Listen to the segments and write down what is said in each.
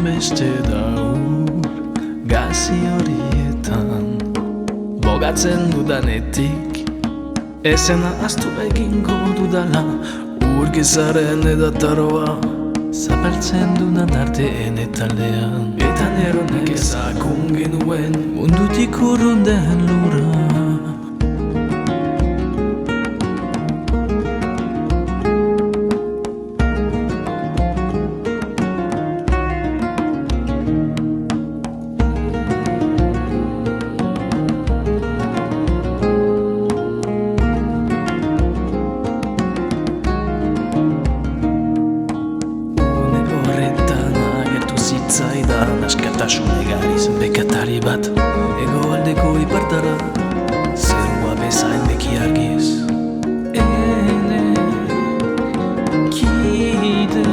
beste daur gazi horietan bogatzen dudanetik ezena astu egingo dudala urgizaren edataroa zapaltzen dudan arteen etalean eta neronek ezakun genuen mundutik urrun den lura. Zaidan askatasun egariz bekatari bat hegoaldeko ipartara zerua bezain beki argiz ene kide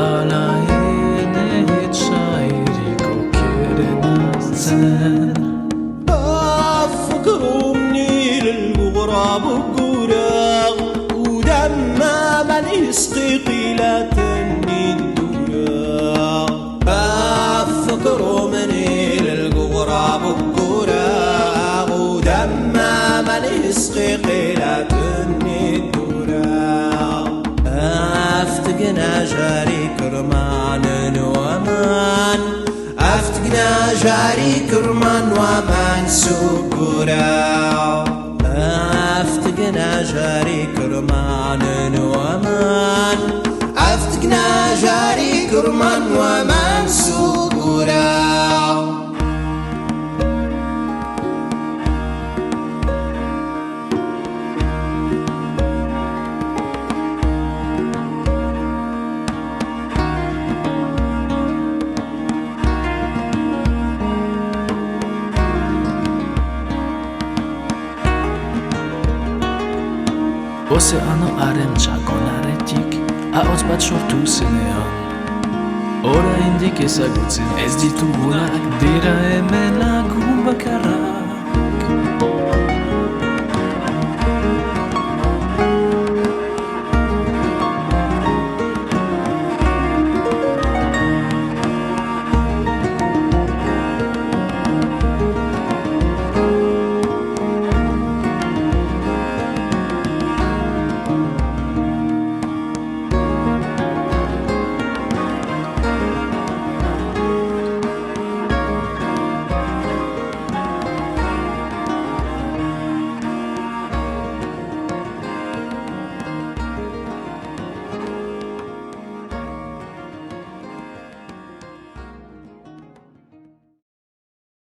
ala ene etxairiko kerenazten أفكرني للغراب القراغ ولما من يسقي لا تني الدراغ أفكرني للغراب القراغ ولما من يسقي لا تني الدراغ أفتقنا جاري كرمان وأمان أفتقنا جاري كرمان وأمان سكراو أفتقنا جاري كرمان وأمان أفتقنا جاري كرمان وأمان سكراو Ozeanoaren txakonaretik ahots bat sortu zenean oraindik ezagutzen ez ditugunak dira hemen lagun bakarra